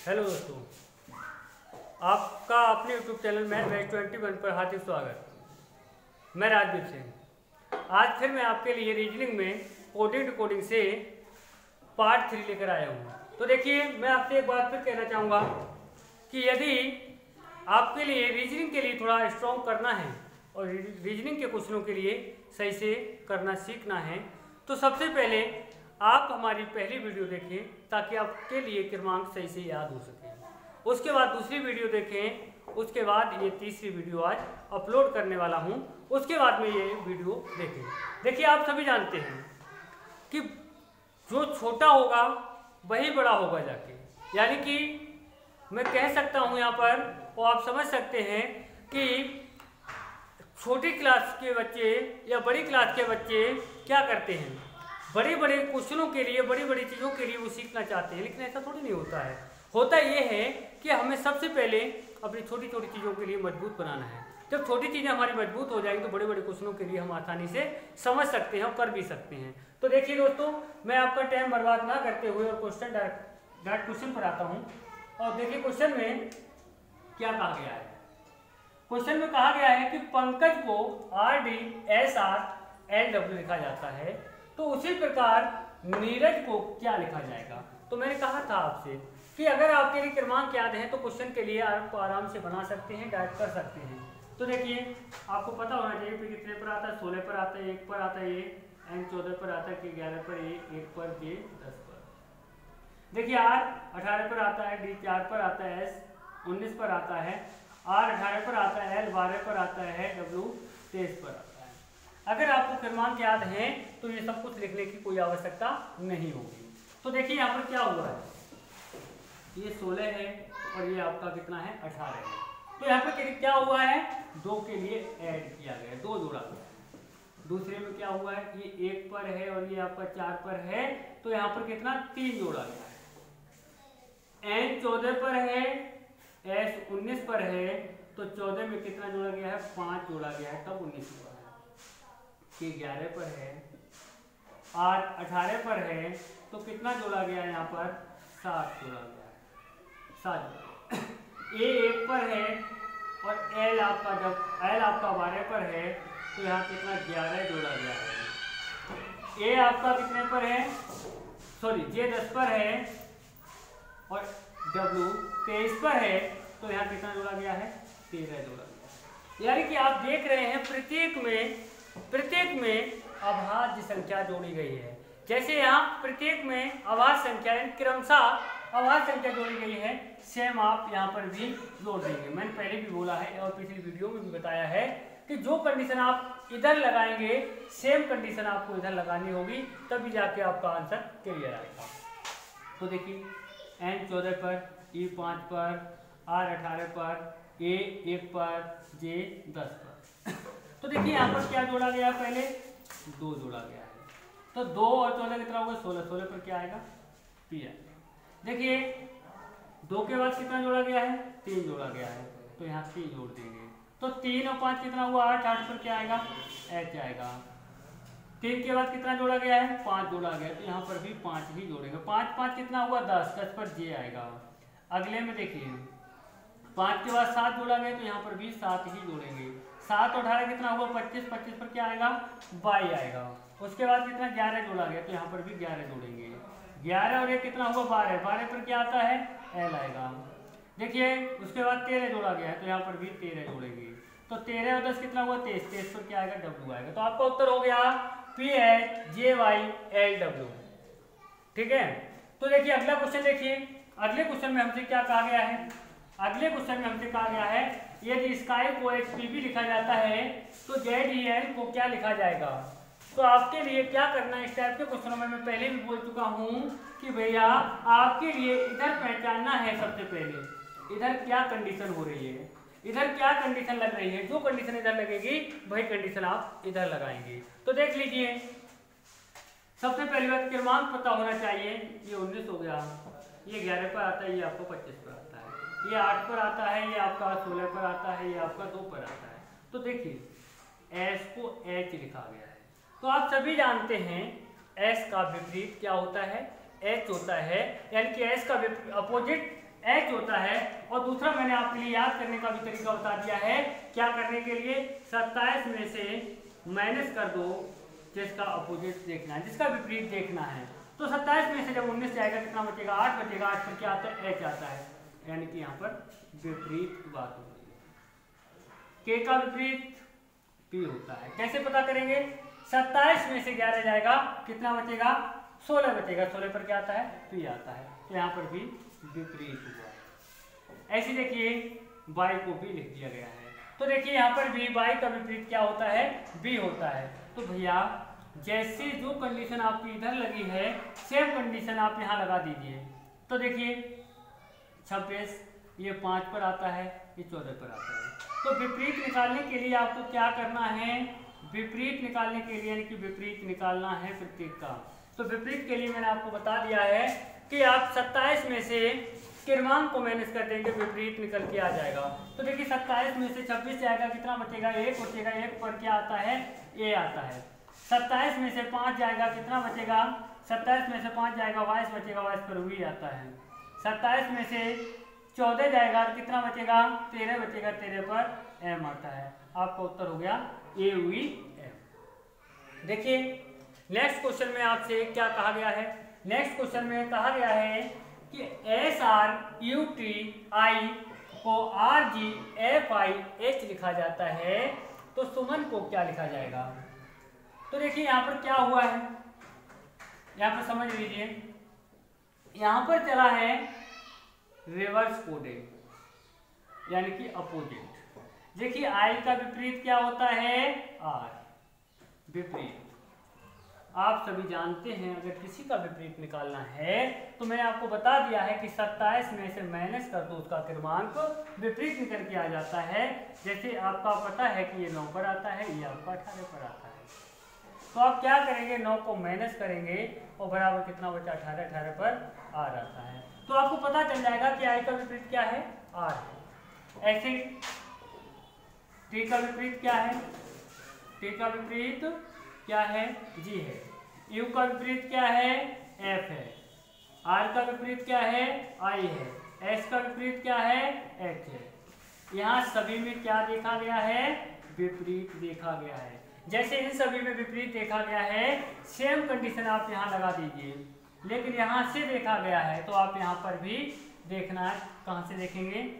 Hello दोस्तों, आपका अपने यूट्यूब चैनल में बैच 21 पर हार्दिक स्वागत। मैं राजदीप सिंह। आज फिर मैं आपके लिए रीजनिंग में कोडिंग डिकोडिंग से पार्ट 3 लेकर आया हूँ। तो देखिए, मैं आपसे एक बात फिर कहना चाहूँगा कि यदि आपके लिए रीजनिंग के लिए थोड़ा स्ट्रॉन्ग करना है और रीजनिंग के क्वेश्चनों के लिए सही से करना सीखना है, तो सबसे पहले आप हमारी पहली वीडियो देखें ताकि आपके लिए क्रमांक सही से याद हो सके। उसके बाद दूसरी वीडियो देखें, उसके बाद ये तीसरी वीडियो आज अपलोड करने वाला हूँ, उसके बाद में ये वीडियो देखें। देखिए, आप सभी जानते हैं कि जो छोटा होगा वही बड़ा होगा जाके, यानी कि मैं कह सकता हूँ यहाँ पर, वो आप समझ सकते हैं कि छोटी क्लास के बच्चे या बड़ी क्लास के बच्चे क्या करते हैं, बड़े बड़े क्वेश्चनों के लिए, बड़ी बड़ी चीज़ों के लिए वो सीखना चाहते हैं, लेकिन ऐसा थोड़ी नहीं होता है। होता ये है कि हमें सबसे पहले अपनी छोटी छोटी चीज़ों के लिए मजबूत बनाना है। जब छोटी चीज़ें हमारी मजबूत हो जाएंगी तो बड़े बड़े क्वेश्चनों के लिए हम आसानी से समझ सकते हैं और कर भी सकते हैं। तो देखिए दोस्तों, मैं आपका टाइम बर्बाद ना करते हुए और डायरेक्ट क्वेश्चन पर आता हूँ। और देखिए, क्वेश्चन में क्या कहा गया है। क्वेश्चन में कहा गया है कि पंकज को RDSRLW लिखा जाता है, तो उसी प्रकार नीरज को क्या लिखा जाएगा। तो मैंने कहा था आपसे कि अगर आपके लिए क्रमांक याद है तो क्वेश्चन के लिए आपको आराम से बना सकते हैं, डायरेक्ट कर सकते हैं। तो देखिए, आपको पता होना चाहिए कि कितने पर आता है, 16 पर आता है, 1 पर आता है, ये N 14 पर आता है, कि 11 पर, ये 1 पर, J 10 पर। देखिए, R 18 पर आता है, D 4 पर आता है, S 19 पर आता है, R 18 पर आता है, L 12 पर आता है, W 23 पर आता है। अगर आपको क्रमांक याद है तो ये सब कुछ लिखने की कोई आवश्यकता नहीं होगी। तो देखिए, यहाँ पर क्या हुआ है, ये 16 है और ये आपका कितना है, 18 है। तो यहाँ पर क्या हुआ है, 2 के लिए ऐड किया गया, 2 जोड़ा गया। दूसरे में क्या हुआ है, ये 1 पर है और ये आपका 4 पर है, तो यहाँ पर कितना, 3 जोड़ा गया है। N 14 पर है, S 19 पर है, तो 14 में कितना जोड़ा गया है, 5 जोड़ा गया है, तब 19 हुआ है। कि 11 पर है, R 18 पर है, तो कितना जोड़ा गया है यहाँ पर, 7 जोड़ा गया है, 7 जोड़ा। A 1 पर है और L आपका 12 पर है, तो यहाँ कितना, 11 जोड़ा गया है। A आपका कितने पर है, J 10 पर है और W 23 पर है, तो यहाँ कितना जोड़ा गया है, 13 जोड़ा गया है। यानी कि आप देख रहे हैं प्रत्येक में अभाज्य संख्या जोड़ी गई है। जैसे यहाँ प्रत्येक में अभाज्य संख्या क्रमशः अभाज्य संख्या जोड़ी गई है, सेम आप यहाँ पर भी जोड़ देंगे। मैंने पहले भी बोला है और पिछली वीडियो में भी बताया है कि जो कंडीशन आप इधर लगाएंगे, सेम कंडीशन आपको इधर लगानी होगी, तभी जाके आपका आंसर क्लियर आएगा। तो देखिए, N 14 पर, E 5 पर, R 18 पर, A 1 पर, J 10 पर। तो देखिए, यहाँ पर क्या जोड़ा गया है, पहले 2 जोड़ा गया है, तो 2 और 14 कितना होगा, 16। 16 पर क्या आएगा, P आएगा। देखिए, 2 के बाद कितना जोड़ा गया है, 3 जोड़ा गया है, तो यहाँ 3 जोड़ देंगे, तो 3 और 5 कितना हुआ, 8। 8 पर क्या आएगा, H आएगा। 3 के बाद कितना जोड़ा गया है, 5 जोड़ा गया, तो यहाँ पर भी 5 ही जोड़ेंगे। 5 5 कितना हुआ, 10। 10 पर J आएगा। अगले में देखिए, 5 के बाद 7 जोड़ा गया, तो यहाँ पर भी 7 ही जोड़ेंगे। 7 और 18 कितना हुआ, 25। 25 पर क्या आएगा, Y आएगा। उसके बाद कितना, 11 जोड़ा गया, तो यहाँ पर भी 11 जोड़ेंगे। 11 और 1 कितना हुआ, 12। 12 पर क्या आता है, L आएगा। देखिए, उसके बाद 13 जोड़ा गया है, तो यहाँ पर भी 13 जोड़ेंगे, तो 13 और 10 कितना हुआ, 23। 23 पर क्या आएगा, W आएगा। तो आपका उत्तर हो गया PHJYLW। ठीक है। तो देखिए, अगला क्वेश्चन देखिए, अगले क्वेश्चन में हमसे क्या कहा गया है, अगले क्वेश्चन में हमसे कहा गया है, यदि स्काई को एक PB लिखा जाता है तो ZEL को क्या लिखा जाएगा। तो आपके लिए क्या करना है, इस टाइप के क्वेश्चनों में मैं पहले भी बोल चुका हूँ कि भैया आपके लिए इधर पहचानना है, सबसे पहले इधर क्या कंडीशन हो रही है, इधर क्या कंडीशन लग रही है, जो कंडीशन इधर लगेगी वही कंडीशन आप इधर लगाएंगे। तो देख लीजिए, सबसे पहली बात, क्रमांक पता होना चाहिए। ये 19 हो गया, ये 11 पर आता है, ये आपको 25 पर आता है, ये 8 पर आता है, ये आपका 16 पर आता है, ये आपका 2 पर आता है। तो देखिए, S को H लिखा गया है, तो आप सभी जानते हैं S का विपरीत क्या होता है, H होता है, यानी कि S का अपोजिट h होता है। और दूसरा मैंने आपके लिए याद करने का भी तरीका बता दिया है। क्या करने के लिए? 27 में से माइनस कर दो जिसका अपोजिट देखना है, जिसका विपरीत देखना है। तो 27 में से जब 19 जाएगा कितना बचेगा? 8 बचेगा। 8 पर क्या आता है? h आता है, यानी कि यहाँ पर विपरीत की बात हो रही है। k का विपरीत p होता है। कैसे पता करेंगे? 27 में से 11 जाएगा कितना बचेगा? 16 बचेगा। 16 पर क्या आता है? p आता है। तो यहाँ पर भी विपरीत हुआ। ऐसे देखिए y को भी लिख दिया गया है। तो देखिए यहाँ पर भी y का विपरीत क्या होता है? b होता है। तो भैया जैसे जो कंडीशन आपकी इधर लगी है सेम कंडीशन आप यहाँ लगा दीजिए। तो देखिए 26 ये 5 पर आता है, ये 14 पर आता है। तो विपरीत निकालने के लिए आपको क्या करना है? विपरीत निकालने के लिए यानी कि विपरीत निकालना है प्रत्येक का। तो विपरीत के लिए मैंने आपको बता दिया है कि आप 27 में से क्रमांक को माइनस कर देंगे, विपरीत निकल के आ जाएगा। तो देखिए 27 में से 26 जाएगा कितना बचेगा? 1 बचेगा। 1 पर क्या आता है? a आता है। 27 में से 5 जाएगा कितना बचेगा? 27 में से 5 जाएगा 22 बचेगा। 22 पर v आता है। 27 में से 14 जाएगा कितना बचेगा? 13 बचेगा। 13 पर m आता है। आपका उत्तर हो गया a v m। देखिए नेक्स्ट क्वेश्चन में आपसे क्या कहा गया है? नेक्स्ट क्वेश्चन में कहा गया है कि S R U T I को R G F I H लिखा जाता है, तो सुमन को क्या लिखा जाएगा? तो देखिए यहाँ पर क्या हुआ है, यहाँ पर समझ लीजिए। यहाँ पर चला है रिवर्स कोडेड यानी कि अपोजिट। देखिए आई का विपरीत क्या होता है? आर। विपरीत आप सभी जानते हैं, अगर किसी का विपरीत निकालना है तो मैंने आपको बता दिया है कि 27 में से माइनस कर दो उसका क्रमांक विपरीत निकल के आ जाता है। जैसे आपका पता है कि ये 9 पर आता है, ये आपका 18 पर आता है। तो आप क्या करेंगे? 9 को माइनस करेंगे और बराबर कितना बचा? 18। 18 पर आर आता है। तो आपको पता चल जाएगा कि आई का विपरीत क्या है? आर है। ऐसे टी का विपरीत क्या है? टी का विपरीत क्या है? जी है। यू का विपरीत क्या है? एफ है। आर का विपरीत क्या है? आई है। एस का विपरीत क्या है? एच है। यहाँ सभी में क्या देखा गया है? विपरीत देखा गया है। जैसे इन सभी में विपरीत देखा गया है, सेम कंडीशन आप यहाँ लगा दीजिए। लेकिन यहाँ से देखा गया है तो आप यहाँ पर भी देखना है। कहाँ से देखेंगे?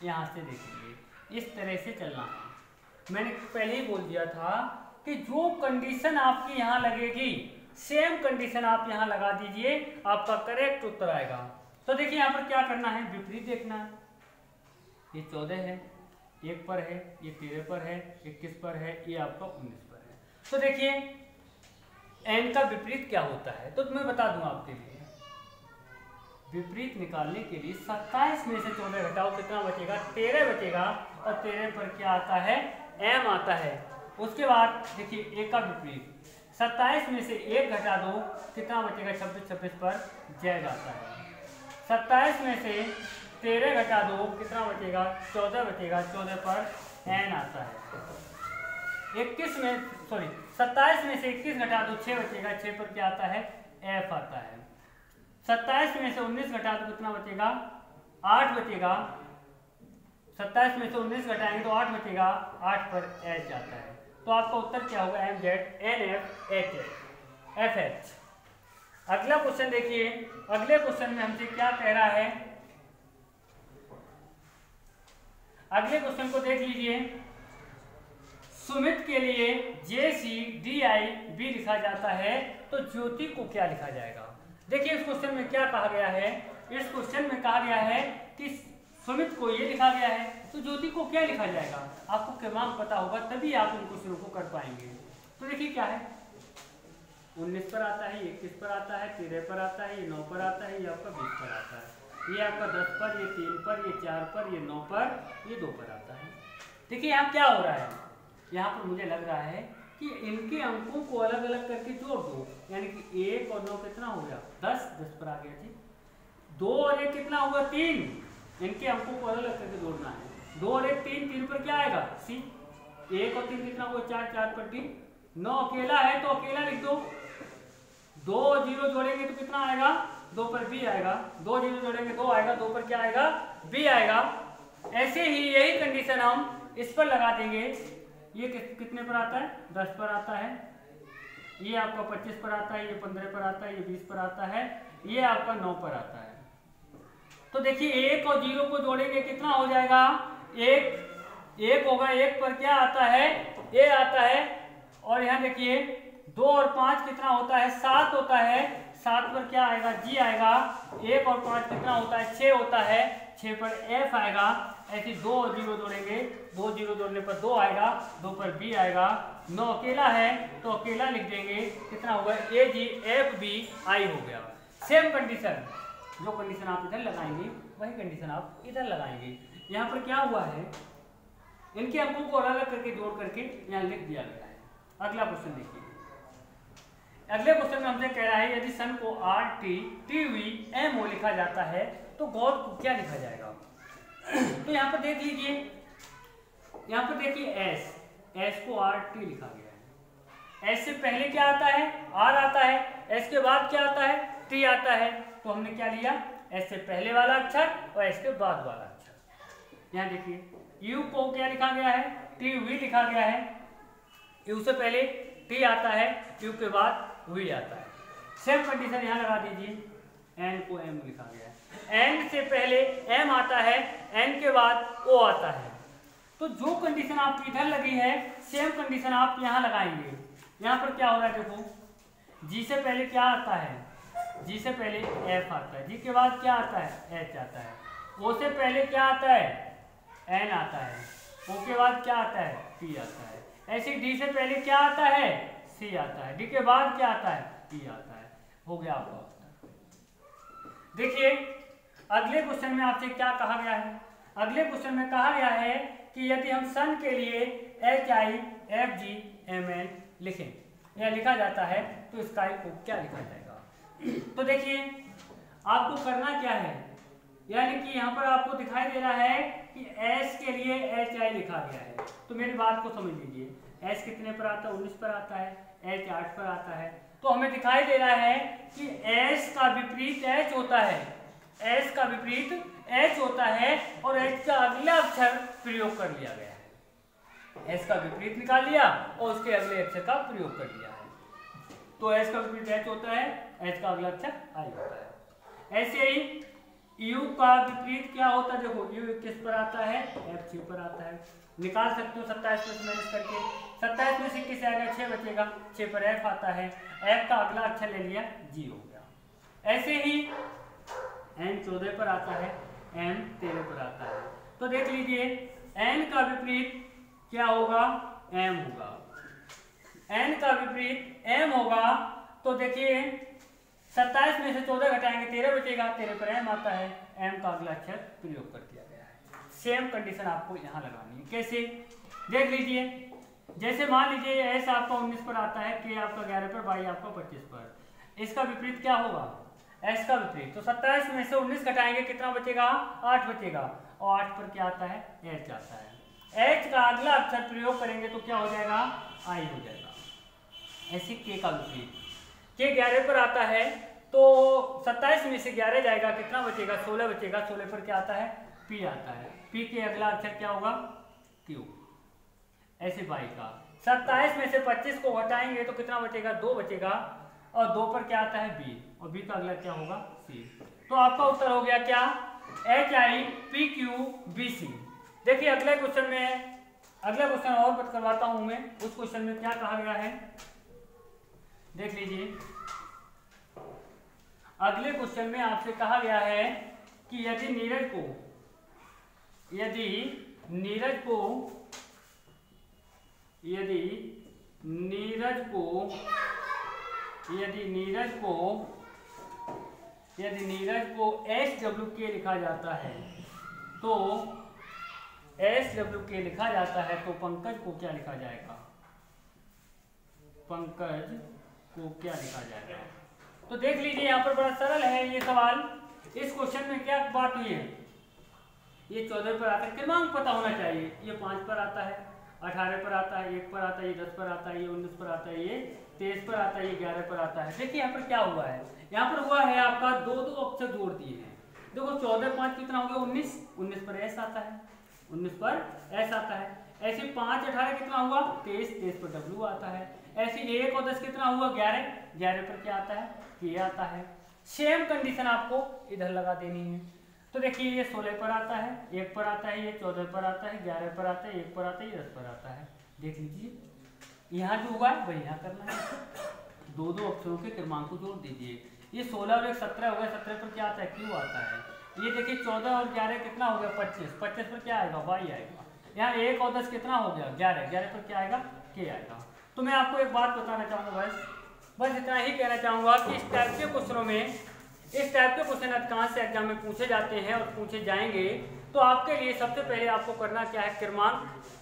यहाँ से देखेंगे। इस तरह से चलना है। मैंने पहले ही बोल दिया था कि जो कंडीशन आपकी यहाँ लगेगी सेम कंडीशन आप यहाँ लगा दीजिए, आपका करेक्ट उत्तर आएगा। तो देखिए यहाँ पर क्या करना है? विपरीत देखना है। ये 14 है, 1 पर है, ये 13 पर है, 21 पर है, ये आपका 19 पर है। तो देखिए n का विपरीत क्या होता है, तो मैं बता दूं आपके लिए। विपरीत निकालने के लिए 27 में से 14 घटाओ कितना बचेगा? 13 बचेगा। और 13 पर क्या आता है? m आता है। उसके बाद देखिए a का विपरीत 27 में से 1 घटा दो कितना बचेगा? 26। 26 पर z आता है। 27 में से 13 घटा दो कितना बचेगा? 14 बचेगा। 14 पर n आता है। 27 में से 21 घटा दो 6 बचेगा। 6 पर क्या आता है? f आता है। 27 में से 19 घटा दो कितना बचेगा? 8 बचेगा। 27 में से 19 घटाएंगे तो 8 बचेगा। 8 पर h आता है। तो आपका उत्तर क्या होगा? M Z N F H F H. अगला क्वेश्चन देखिए। अगले क्वेश्चन में हमसे क्या कह रहा है? अगले क्वेश्चन को देख लीजिए। सुमित के लिए जे सी डी आई बी लिखा जाता है, तो ज्योति को क्या लिखा जाएगा? देखिए इस क्वेश्चन में क्या कहा गया है? इस क्वेश्चन में कहा गया है कि सुमित को ये लिखा गया है, तो ज्योति को क्या लिखा जाएगा? आपको क्रमांक पता होगा तभी आप इन क्वेश्चनों को कर पाएंगे। तो देखिए क्या है? 19 पर आता है, 21 पर आता है, 13 पर आता है, ये 9 पर आता है, ये आपका 20 पर आता है, ये आपका 10 पर, ये 3 पर, ये 4 पर, ये 9 पर, ये 2 पर आता है। देखिए यहाँ क्या हो रहा है? यहाँ पर मुझे लग रहा है कि इनके अंकों को अलग अलग करके जोड़ दो, यानी कि 1 और 9 कितना हो गया? 10। 10 पर आ गया जी। 2 और 1 कितना हुआ? 3। इनके अंकों को अलग अलग करके जोड़ना है। 2 और 1 3, 3 पर क्या आएगा? सी। 1 और 3 कितना हुआ? 4, 4 पर डी। 9 अकेला है तो अकेला लिख दो। 2 और 0 जोड़ेंगे तो कितना आएगा? 2 पर बी आएगा, 2 जीरो जोड़ेंगे 2 आएगा, 2 पर क्या आएगा, बी आएगा। ऐसे ही यही कंडीशन हम इस पर लगा देंगे। ये कितने पर आता है, 10 पर आता है, ये आपका 25 पर आता है, ये 15 पर आता है, ये 20 पर आता है, ये आपका 9 पर आता है। तो देखिए 1 और 0 को जोड़ेंगे कितना हो जाएगा, 1 होगा, 1 पर क्या आता है, ए आता है, और यहाँ देखिए 2 और 5 कितना होता है, 7 होता है, 7 पर क्या आएगा, जी आएगा। 1 और 5 कितना होता है, 6 होता है, 6 पर एफ आएगा। ऐसे 2 और 0 जोड़ेंगे, 2 जीरो जोड़ने पर 2 आएगा, 2 पर बी आएगा। 9 अकेला है तो अकेला लिख देंगे, कितना होगा, ए जी एफ बी आई हो गया। सेम कंडीशन, जो कंडीशन आप इधर लगाएंगे वही कंडीशन आप इधर लगाएंगे। यहाँ पर क्या हुआ है, इनके अंकों को अलग अलग करके जोड़ करके यहाँ लिख दिया गया है। अगला क्वेश्चन देखिए, अगले क्वेश्चन में हमसे कह रहा है यदि सन को R T T V M O लिखा जाता है तो गॉड को क्या लिखा जाएगा। तो यहाँ पर देख लीजिए, यहाँ पर देखिए एस को आर टी लिखा गया है। एस से पहले क्या आता है, आर आता है, एस के बाद क्या आता है, टी आता है। तो हमने क्या लिया, एस से पहले वाला अक्षर और एस के बाद वाला अक्षर। यहाँ देखिए यू को क्या लिखा गया है, टी वी लिखा गया है। यू से पहले टी आता है, यू के बाद वी आता है। सेम कंडीशन यहाँ लगा दीजिए, एन को एम लिखा गया है, एन से पहले एम आता है, एन के बाद ओ आता है। तो जो कंडीशन आपकी इधर लगी है सेम कंडीशन आप यहाँ लगाएंगे। यहाँ पर क्या हो रहा है, देखो जी से पहले क्या आता है, जी से पहले एफ आता है, जी के बाद क्या आता है, एच आता है। ओ से पहले क्या आता है, एन आता है, ओ के बाद क्या आता है, पी आता है। ऐसे डी से पहले क्या आता है, सी आता है, डी के बाद क्या आता है, पी आता है। हो गया आपका उत्तर। देखिए अगले क्वेश्चन में आपसे क्या कहा गया है, अगले क्वेश्चन में कहा गया है कि यदि हम सन के लिए H I F G M N लिखें या लिखा जाता है तो स्काई को क्या लिखा जाएगा। तो देखिए आपको करना क्या है, यानी कि यहाँ पर आपको दिखाई दे रहा है कि एस के लिए एच आई लिखा गया है। तो मेरी बात को समझ लीजिए, एस कितने पर आता है, 19 पर आता है, एच 8 पर आता है। तो हमें दिखाई दे रहा है कि एस का विपरीत एच होता है, एस का विपरीत एच होता है और एच का अगला अक्षर प्रयोग कर लिया गया है। एस का विपरीत निकाल लिया और उसके अगले अक्षर का प्रयोग कर लिया है। तो एस का विपरीत एच होता है, एच का अगला अक्षर आई होता है। ऐसे ही यू का विपरीत क्या होता है, देखो यू किस पर आता है, एफ 6 पर आता है। निकाल सकते हो 27 में से माइनस करके, 27 में से किस आएगा, 6 बचेगा, 6 पर एफ आता है, एफ का अगला अक्षर ले लिया, जी हो गया। ऐसे ही एन 14 पर आता है, एम 13 पर आता है। तो देख लीजिए एन का विपरीत क्या होगा, एम होगा, एन का विपरीत एम होगा। तो देखिए 27 में से 14 घटाएंगे 13 बचेगा, 13 पर एम आता है, एम का अगला अक्षर प्रयोग कर दिया गया है। सेम कंडीशन आपको यहाँ लगानी है। कैसे, देख लीजिए, जैसे मान लीजिए एस आपका 19 पर आता है, के आपका 11 पर, वाई आपका 25 पर। इसका विपरीत क्या होगा, एस का विपरीत। तो 27 में से 19 घटाएंगे कितना बचेगा, 8 बचेगा, और 8 पर क्या आता है, एच आता है। एच का अगला अक्षर प्रयोग करेंगे तो क्या हो जाएगा, आई हो जाएगा। ऐसे के का विपरीत, के 11 पर आता है तो 27 में से 11 जाएगा, कितना बचेगा, 16 बचेगा, 16 पर क्या आता है, पी आता है। पी के अगला अक्षर क्या होगा, क्यू। ऐसे बाई का 27 में से 25 को घटाएंगे तो कितना बचेगा, 2 बचेगा, और 2 पर क्या आता है, बी, और बी का अगला क्या होगा, सी। तो आपका उत्तर हो गया क्या, H I P Q B C. देखिए अगले क्वेश्चन में, अगला क्वेश्चन और बात करवाता हूं मैं, उस क्वेश्चन में क्या कहा गया है, देख लीजिए। अगले क्वेश्चन में आपसे कहा गया है कि यदि नीरज को एस डब्ल्यू के लिखा जाता है, तो एस डब्ल्यू के लिखा जाता है तो पंकज को क्या लिखा जाएगा, पंकज को क्या लिखा जाएगा। तो देख लीजिए यहाँ पर बड़ा सरल है ये सवाल। इस क्वेश्चन में क्या बात हुई है, ये 14 पर आता है, क्रमांक पता होना चाहिए। ये 5 पर आता है, 18 पर आता है, 1 पर आता है, ये 10 पर आता है, ये 19 पर आता है, ये 23 पर आता है, ये 11 पर आता है। देखिए यहाँ पर क्या हुआ है, यहाँ पर हुआ है आपका दो अक्षर जोड़ दिए हैं। देखो 14 5 कितना हो गया 19, 19 पर एस आता है, 19 पर एस आता है। ऐसे 5 18 कितना हुआ 23, 23 पर डब्ल्यू आता है। ऐसे 1 और 10 कितना हुआ 11, 11 पर क्या आता है के आता है। सेम कंडीशन आपको इधर लगा देनी है। तो देखिए ये 16 पर आता है, 1 पर आता है, ये 14 पर आता है, 11 पर आता है, 1 पर आता है, ये 10 पर आता है। देख लीजिए यहाँ जो हुआ है वही यहाँ करना है। दो अक्षरों के क्रमांक को जोड़ दीजिए। ये 16 और 1 17 हो गया, 17 पर क्या आता है क्यू आता है। ये देखिए 14 और 11 कितना हो गया 25, 25 पर क्या आएगा वाई आएगा। यहाँ 1 और 10 कितना हो गया 11, 11 पर क्या आएगा के आएगा। तो मैं आपको एक बात बताना चाहूँगा, बस इतना ही कहना चाहूँगा कि इस टाइप के क्वेश्चनों में, इस टाइप के क्वेश्चन अधिकांश एग्जाम में पूछे जाते हैं और पूछे जाएंगे। तो आपके लिए सबसे पहले आपको करना क्या है,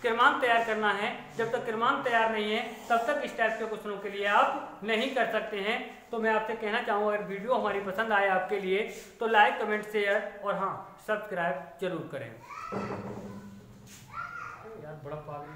क्रमांक तैयार करना है। जब तक क्रमांक तैयार नहीं है तब तक इस टाइप के क्वेश्चनों के लिए आप नहीं कर सकते हैं। तो मैं आपसे कहना चाहूँगा अगर वीडियो हमारी पसंद आए आपके लिए तो लाइक कमेंट शेयर और हाँ सब्सक्राइब जरूर करें। यार बड़ा पागल